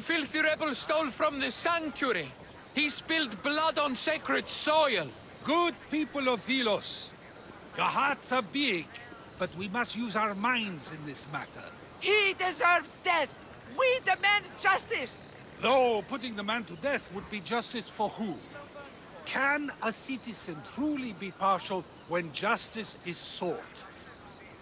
filthy rebel stole from the sanctuary. He spilled blood on sacred soil. Good people of Thelos, your hearts are big, but we must use our minds in this matter. He deserves death! We demand justice! Though putting the man to death would be justice for who? Can a citizen truly be partial when justice is sought?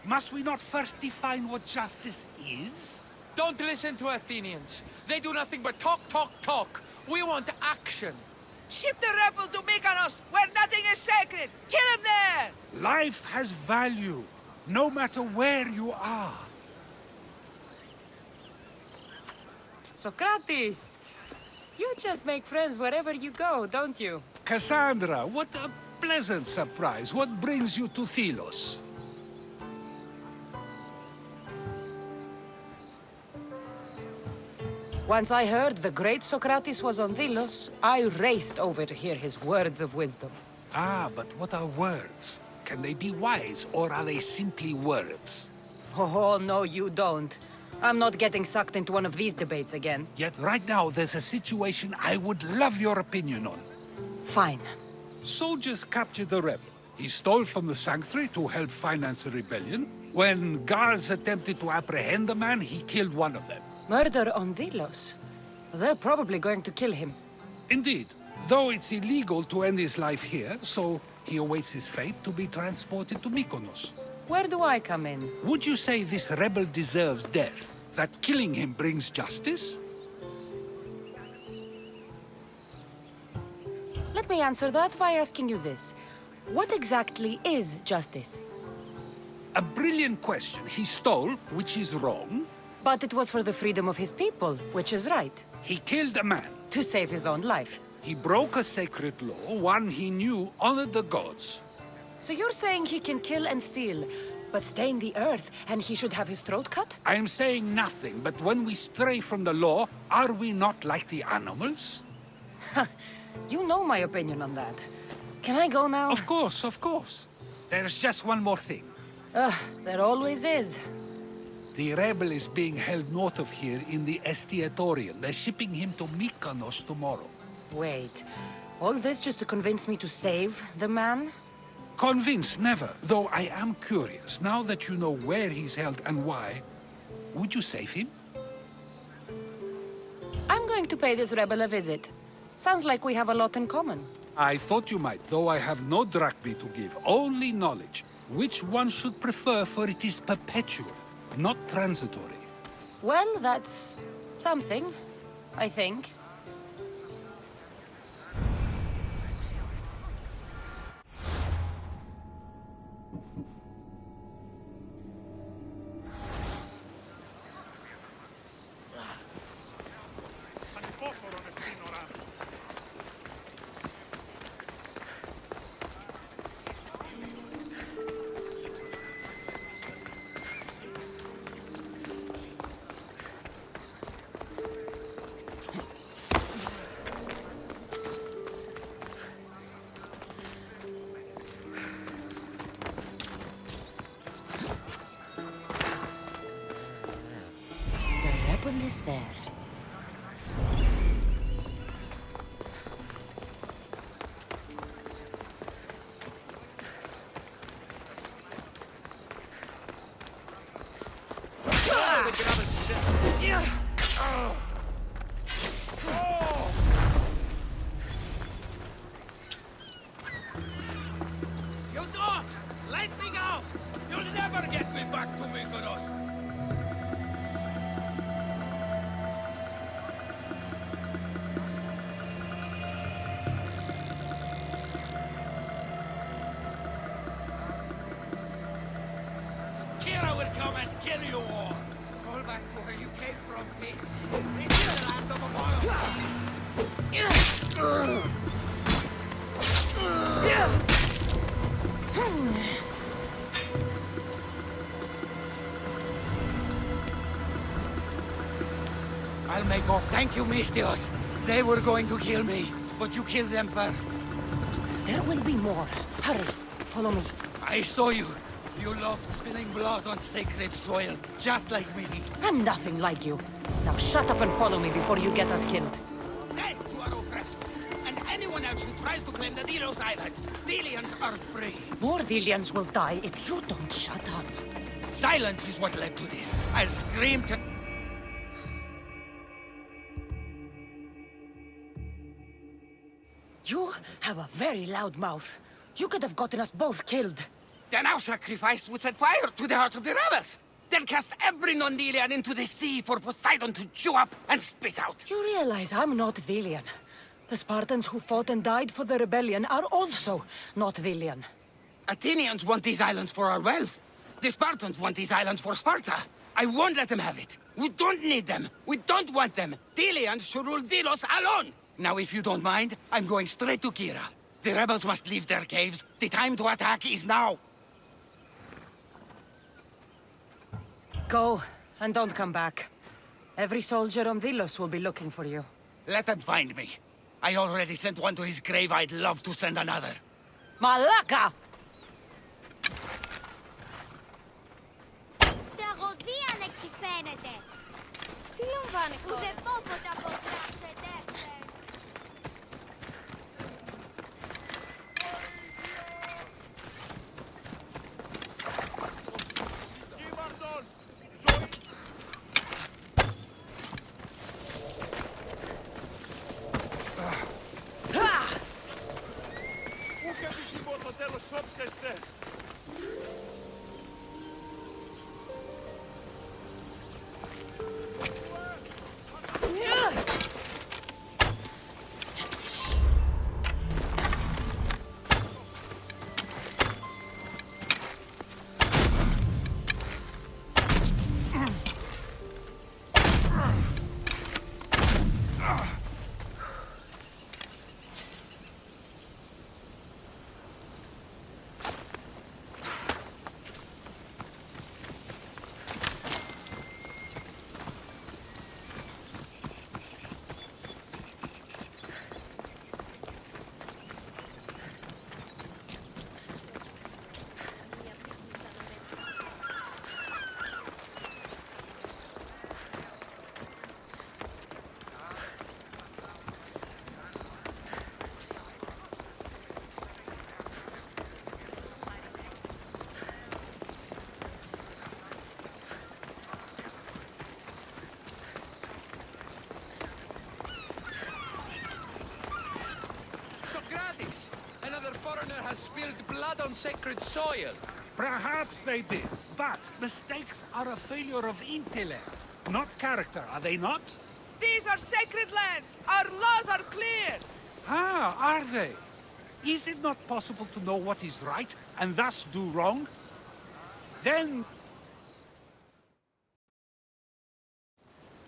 Must we not first define what justice is? Don't listen to Athenians. They do nothing but talk, talk, talk. We want action. Ship the rebel to Mykonos, where nothing is sacred! Kill him there! Life has value, no matter where you are. Sokrates! You just make friends wherever you go, don't you? Kassandra, what a pleasant surprise. What brings you to Thelos? Once I heard the great Sokrates was on Delos, I raced over to hear his words of wisdom. Ah, but what are words? Can they be wise, or are they simply words? Oh, no, you don't. I'm not getting sucked into one of these debates again. Yet right now, there's a situation I would love your opinion on. Fine. Soldiers captured the rebel. He stole from the sanctuary to help finance the rebellion. When guards attempted to apprehend the man, he killed one of them. Murder on Delos? They're probably going to kill him. Indeed, though it's illegal to end his life here, so he awaits his fate to be transported to Mykonos. Where do I come in? Would you say this rebel deserves death? That killing him brings justice? Let me answer that by asking you this. What exactly is justice? A brilliant question. He stole, which is wrong. But it was for the freedom of his people, which is right. He killed a man. To save his own life. He broke a sacred law, one he knew honored the gods. So you're saying he can kill and steal, but stain the earth, and he should have his throat cut? I am saying nothing, but when we stray from the law, are we not like the animals? You know my opinion on that. Can I go now? Of course, of course. There's just one more thing. There always is. The rebel is being held north of here in the Estiatorium. They're shipping him to Mykonos tomorrow. Wait, all this just to convince me to save the man? Convinced, never. Though I am curious, now that you know where he's held and why, would you save him? I'm going to pay this rebel a visit. Sounds like we have a lot in common. I thought you might, though I have no drachmae to give, only knowledge. Which one should prefer, for it is perpetual, not transitory. Well, that's something, I think. The weapon is there. You dogs! Let me go! You'll never get me back to Mykonos! Kira will come and kill you all! Roll back to where you came from, pigs. This is the land of Apollo! I'll make up. Thank you, Mistios. They were going to kill me, but you killed them first. There will be more. Hurry, follow me. I saw you. You loved spilling blood on sacred soil, just like me. I'm nothing like you. Now shut up and follow me before you get us killed. Death to our oppressors, and anyone else who tries to claim the Delos Islands. Delians are free. More Delians will die if you don't shut up. Silence is what led to this. I'll scream to... You have a very loud mouth. You could have gotten us both killed. Then our sacrifice would set fire to the hearts of the rebels. Then cast every non-Delian into the sea for Poseidon to chew up and spit out. You realize I'm not Delian. The Spartans who fought and died for the rebellion are also not Delian. Athenians want these islands for our wealth. The Spartans want these islands for Sparta. I won't let them have it. We don't need them. We don't want them. Delians should rule Delos alone. Now, if you don't mind, I'm going straight to Kira. The rebels must leave their caves. The time to attack is now. Go, and don't come back. Every soldier on Delos will be looking for you. Let them find me. I already sent one to his grave. I'd love to send another. Malaka! Τι λαμβάνει χώρα. Ούτε πόποτε αποτράσετε. Ούτε επισήμω το τέλος όψεστε. Sokrates! Another foreigner has spilled blood on sacred soil. Perhaps they did, but mistakes are a failure of intellect, not character, are they not? These are sacred lands. Our laws are clear. Ah, are they? Is it not possible to know what is right, and thus do wrong? Then...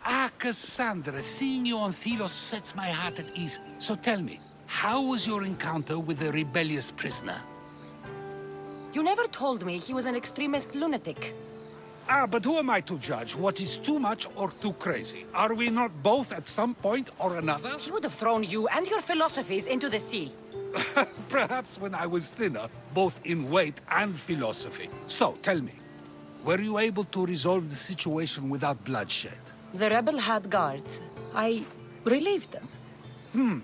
Ah, Kassandra, seeing you on Thelos sets my heart at ease. So tell me, how was your encounter with the rebellious prisoner? You never told me he was an extremist lunatic. Ah, but who am I to judge what is too much or too crazy? Are we not both at some point or another? He would have thrown you and your philosophies into the sea. Perhaps when I was thinner, both in weight and philosophy. So, tell me, were you able to resolve the situation without bloodshed? The rebel had guards. I relieved them.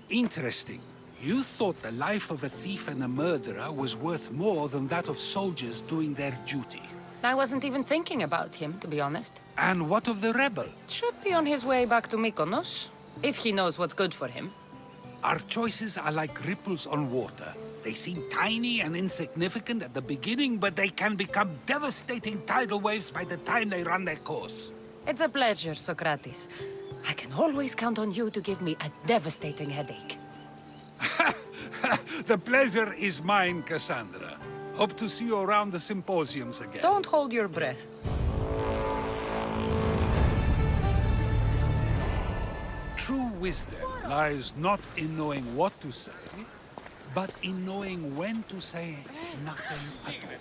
Interesting. You thought the life of a thief and a murderer was worth more than that of soldiers doing their duty. I wasn't even thinking about him, to be honest. And what of the rebel? Should be on his way back to Mykonos, if he knows what's good for him. Our choices are like ripples on water. They seem tiny and insignificant at the beginning, but they can become devastating tidal waves by the time they run their course. It's a pleasure, Sokrates. I can always count on you to give me a devastating headache. The pleasure is mine, Kassandra. Hope to see you around the symposiums again. Don't hold your breath. True wisdom lies not in knowing what to say, but in knowing when to say nothing at all.